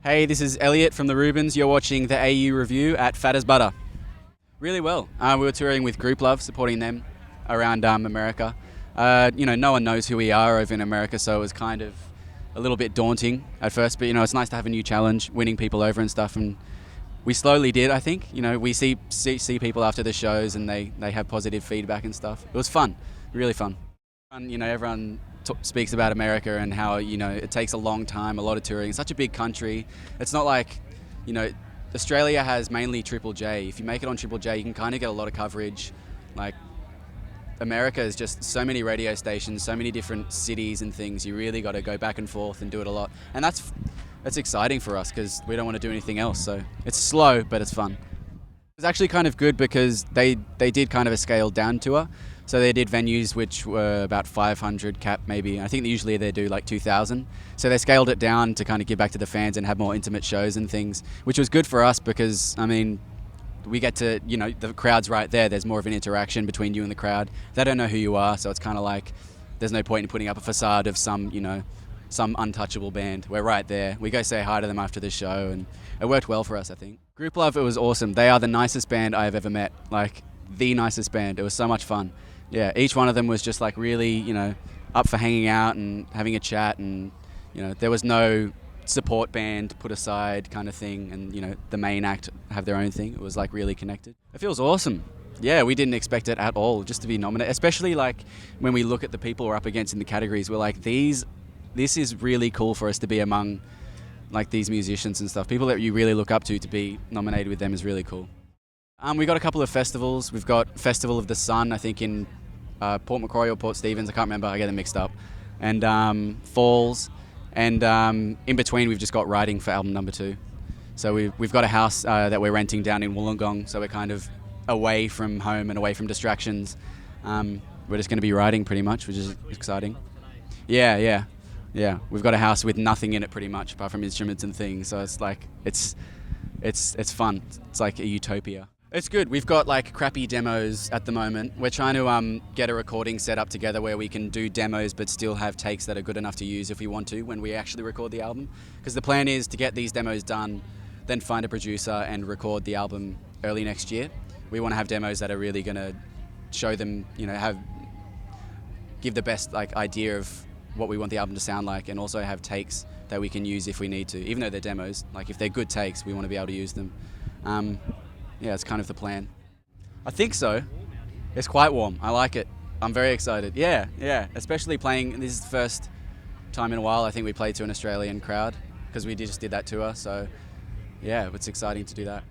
Hey, this is Elliott from the Rubens. You're watching the AU review at Fat as Butter. Really well. We were touring with Grouplove, supporting them around America. No one knows who we are over in America, so it was kind of a little bit daunting at first. But it's nice to have a new challenge, winning people over and stuff. And we slowly did. I think. We see people after the shows, and they have positive feedback and stuff. It was fun, really fun. Everyone speaks about America and how it takes a long time, a lot of touring. It's such a big country. It's not like Australia has mainly Triple J. If you make it on Triple J, you can kind of get a lot of coverage. Like America is just so many radio stations, so many different cities and things. You really got to go back and forth and do it a lot, and that's exciting for us because we don't want to do anything else. So it's slow, but it's fun. It's actually kind of good because they did kind of a scaled down tour. So they did venues which were about 500 cap maybe. I think usually they do like 2,000. So they scaled it down to kind of give back to the fans and have more intimate shows and things, which was good for us because, we get to, the crowd's right there. There's more of an interaction between you and the crowd. They don't know who you are, so it's kind of like there's no point in putting up a facade of some untouchable band. We're right there. We go say hi to them after the show, and it worked well for us, I think. Grouplove, it was awesome. They are the nicest band I've ever met. Like, the nicest band. It was so much fun. Yeah, each one of them was just like really, up for hanging out and having a chat, and there was no support band put aside kind of thing, and the main act have their own thing. It was like really connected. It feels awesome. Yeah, we didn't expect it at all, just to be nominated. Especially like when we look at the people we're up against in the categories, we're like, this is really cool for us to be among like these musicians and stuff. People that you really look up to be nominated with them is really cool. We got a couple of festivals. We've got Festival of the Sun, I think in Port Macquarie or Port Stephens, I can't remember, I get them mixed up, and Falls, and in between we've just got writing for album number 2. So we've got a house that we're renting down in Wollongong, so we're kind of away from home and away from distractions. We're just going to be writing pretty much, which is exciting. Yeah. We've got a house with nothing in it pretty much, apart from instruments and things, so it's like, it's fun. It's like a utopia. It's good. We've got like crappy demos at the moment. We're trying to get a recording set up together where we can do demos but still have takes that are good enough to use if we want to when we actually record the album. Because the plan is to get these demos done, then find a producer and record the album early next year. We want to have demos that are really going to show them, give the best like idea of what we want the album to sound like, and also have takes that we can use if we need to. Even though they're demos, like if they're good takes, we want to be able to use them. Yeah, it's kind of the plan. I think so. It's quite warm. I like it. I'm very excited. Yeah. Especially playing, this is the first time in a while I think we played to an Australian crowd, because we just did that tour. So yeah, it's exciting to do that.